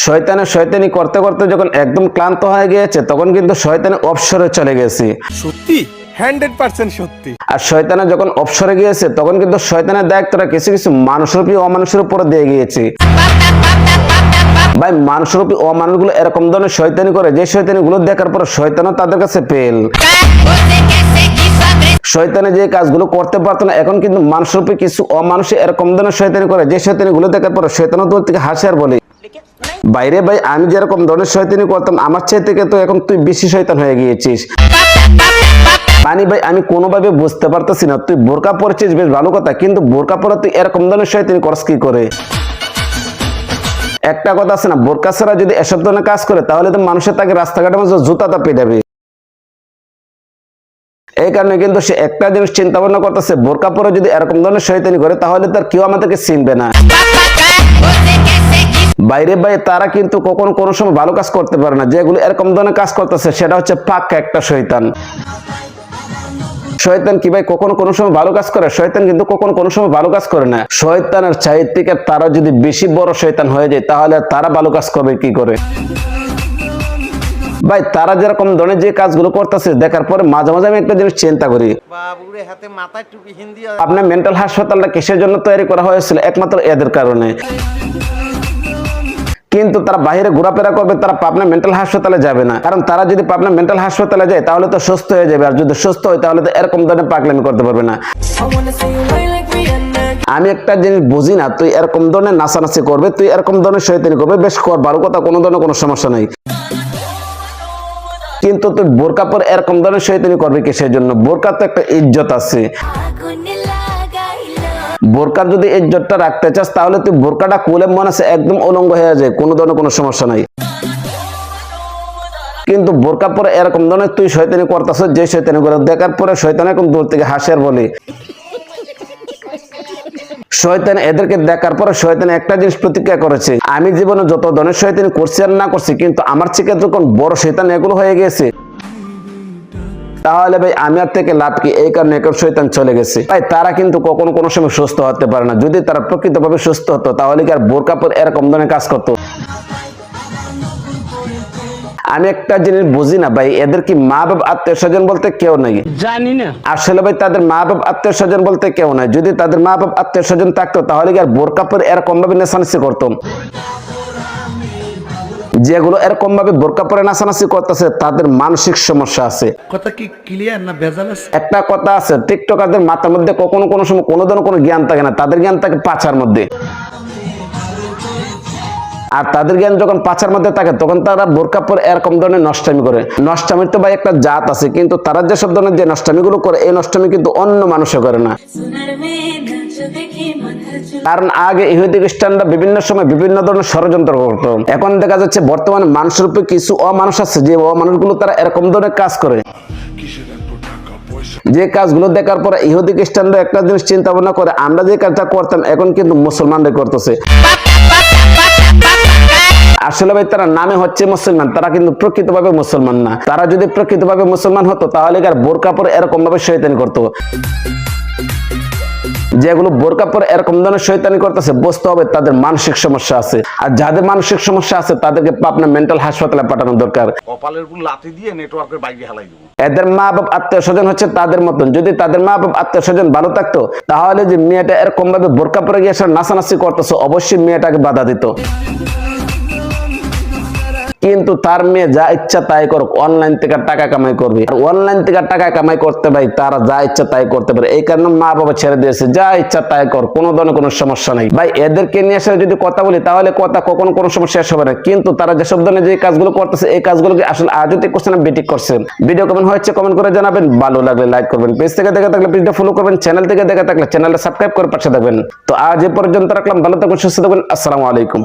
শয়তানে শয়তানি করতে করতে যখন একদম ক্লান্ত হয়ে গিয়েছে তখন কিন্তু শয়তানে অবসরে চলে গেছে। সত্যি 100% সত্যি। আর শয়তানে যখন অবসরে গিয়েছে তখন কিন্তু শয়তানের দায়িত্বটা কিছু কিছু মানুষরূপী অমানুষের উপরে দিয়ে গিয়েছে। ভাই মানুষরূপী অমানুষগুলো এরকম ধরনের শয়তানি করে যে শয়তানিগুলো দেখার পর শয়তানও তাদের কাছে ফেল। শয়তানে যে কাজগুলো করতে পারতো না এখন কিন্তু মানুষরূপী কিছু অমানুষ এরকম ধরনের শয়তানি করে যে শয়তানিগুলো দেখার পর শয়তানও দূর থেকে হাসে আর বলে, বাইরে ভাই আমি যেরকম ধরনের শয়তানি করতাম আমার চেয়ে থেকে তো এখন তুই বেশি শয়তান হয়ে গিয়েছিস। মানে ভাই আমি কোনোভাবে বুঝতে পারতেছি না, তুই বোরকা পরেছিস বেশ ভালো কথা, কিন্তু বোরকা পরে তুই এরকম ধরনের শয়তানি করস কি করে? একটা কথা আছে না, বোরকা ছাড়া যদি এসব ধরনের কাজ করে তাহলে তো মানুষের তাকে রাস্তাঘাটের মধ্যে জুতাটা পেটাবে। এই কারণে কিন্তু সে একটা জিনিস চিন্তা ভাবনা করতেছে, বোরকা পরে যদি এরকম ধরনের শয়তানি করে তাহলে তার কেউ আমাদেরকে চিনবে না। বাইরে ভাই তারা কিন্তু কখনো কোনো সময় ভালো কাজ করতে পারে না, যেগুলো এরকম ধরনের কাজ করতেছে সেটা হচ্ছে পাক্কা একটা শয়তান। শয়তান কি ভাই কখনো কোনো সময় ভালো কাজ করে? শয়তান কিন্তু কখনো কোনো সময় ভালো কাজ করে না। শয়তানের চাইতে থেকে তারা যদি বেশি বড় শয়তান হয়ে যায় তাহলে তারা ভালো কাজ করবে কি করে? ভাই তারা যেরকম ধরনের যে কাজগুলো করতেছে দেখার পরে মাঝে মাঝে আমি একটা জিনিস চিন্তা করি, আপনার মেন্টাল হাসপাতালটা কিসের জন্য তৈরি করা হয়েছিল? একমাত্র এদের কারণে। কিন্তু তারা বাইরে ঘোরাফেরা করবে, তারা পাবনা মেন্টাল হাসপাতালে যাবে না, কারণ তারা যদি পাবনা মেন্টাল হাসপাতালে যায় তাহলে তো সুস্থ হয়ে যাবে, আর যদি সুস্থ হয় তাহলে তো এরকম ধরনের পাগলামি করতে পারবে না। আমি একটা জিনিস বুঝি না, তুই এরকম ধরনের নাচানাচি করবে, তুই এরকম ধরনের শয়তানি করবে, বেশ কর, ভালো কথা, কোনো ধরনের কোনো সমস্যা নাই, কিন্তু তুই বোরকা পরে এরকম ধরনের শয়তানি করবে কিসের জন্য? বোরকার তো একটা ইজ্জত আছে। বোরকার যদি ইজ্জতটা রাখতে চাস তাহলে তুই বোরকাটা খুলে মনে আছে একদম উলঙ্গ হয়ে যায়, কোনো ধরনের কোনো সমস্যা নাই। কিন্তু বোরকা পরে এরকম ধরনের তুই শয়তানি করতেছ, যে শয়তানি করে দেখার পরে শয়তান এখন দূর থেকে হাসে আর বলে, শয়তান এদেরকে দেখার পরে শয়তান একটা জিনিস প্রতিক্রিয়া করেছে, আমি জীবনে যত ধরনের শয়তানি করছি আর না করছি, কিন্তু আমার থেকে যখন বড় শয়তান এগুলো হয়ে গেছে তাহলে ভাই আমি আর থেকে লাভ কি? এই কারণে এখন শয়তান চলে গেছে। ভাই তারা কিন্তু কখনো কোনো সময় সুস্থ হতে পারে না, যদি তারা প্রকৃতভাবে সুস্থ হতো তাহলে কি আর বোরকা পরে এরকম ধরনের কাজ করতো? আমি একটা জিনিস বুঝি না ভাই, এদের কি মা বাপ আত্মীয় স্বজন বলতে কেউ নাই? জানি না আসলে ভাই তাদের মা বাপ আত্মীয় স্বজন বলতে কেউ নাই। যদি তাদের মা বাপ আত্মীয় স্বজন থাকতো তাহলে কি আর বোরকা পরে এরকম ভাবে নাচানাচি করতো? যেগুলো এরকম ভাবে বোরকা পরে নাচানাচি করতেছে তাদের মানসিক সমস্যা আছে। কথা কি ক্লিয়ার না ভেজাল আছে? একটা কথা আছে, টিকটকারদের মাথার মধ্যে কখনো কোনো সময় কোনো ধরনের কোনো জ্ঞান থাকে না, তাদের জ্ঞান থাকে পাছার মধ্যে। আর তাদের জ্ঞান যখন পাছার মধ্যে থাকে তখন তারা বোরকা পরে এরকম ধরনের নষ্টামি করে। নষ্টামির তো ভাই একটা জাত আছে, কিন্তু তারা যেসব ধরনের যে নষ্টামিগুলো করে এই নষ্টামি কিন্তু অন্য মানুষে করে না। কারণ আগে ইহুদি খ্রিস্টানরা বিভিন্ন সময় বিভিন্ন ধরনের ষড়যন্ত্র করতো, এখন দেখা যাচ্ছে বর্তমানে মানুষের উপরে কিছু অমানুষ আছে, যে অমানুষগুলো তারা এরকম ধরনের কাজ করে, যে কাজগুলো দেখার পরে ইহুদি খ্রিস্টানরা একটা জিনিস চিন্তা ভাবনা করে, আমরা যে কাজটা করতাম এখন কিন্তু মুসলমানরা করতেছে। আসলে ভাই তারা নামে হচ্ছে মুসলমান, তারা কিন্তু প্রকৃতভাবে মুসলমান না। তারা যদি প্রকৃতভাবে মুসলমান হতো তাহলে আর বোরকা পরে এরকম ভাবে শয়তানি করতো। যেগুলো বোরকা পরে এরকম ধরনের শয়তানি করতেছে বুঝতে হবে তাদের মানসিক সমস্যা আছে, আর যাদের মানসিক সমস্যা আছে তাদেরকে পাবনা মেন্টাল হাসপাতালে পাঠানো দরকার। কপালের উপর লাথি দিয়ে নেটওয়ার্কের বাইরে হালাই দেব। এদের মা বাপ আত্মীয় স্বজন হচ্ছে তাদের মতন, যদি তাদের মা বাপ আত্মীয় স্বজন ভালো থাকতো তাহলে যে মেয়েটা এরকম ভাবে বোরকা পরে গিয়ে নাচানাচি করতেছে অবশ্যই মেয়েটাকে বাধা দিত। কিন্তু তার মেয়ে যা ইচ্ছা তাই করুক, অনলাইন থেকে টাকা কামাই করবে, আর অনলাইন থেকে টাকা কামাই করতে ভাই তারা যা ইচ্ছা তাই করতে পারে। এই কারণে মা বাবা ছেড়ে দিয়েছে, যা ইচ্ছা তাই কর, কোনো ধরনের কোনো সমস্যা নাই। ভাই এদেরকে নিয়ে এসে যদি কথা বলি তাহলে কথা কখনো কোনো সমস্যা শেষ হবে না, কিন্তু তারা যেসব ধরনের যে কাজগুলো করতেছে এই কাজগুলোকে আসলে আজও ঠিক করছে না, বেঠিক করছেন। ভিডিও কেমন হয়েছে কমেন্ট করে জানাবেন, ভালো লাগলে লাইক করবেন, পেজ থেকে দেখে থাকলে পেজটা ফলো করবেন, চ্যানেল থেকে দেখে থাকলে চ্যানেলটা সাবস্ক্রাইব করে পাশে থাকবেন। তো আজ এ পর্যন্ত রাখলাম, ভালো থাকবেন, সুস্থ থাকবেন, আসসালামু আলাইকুম।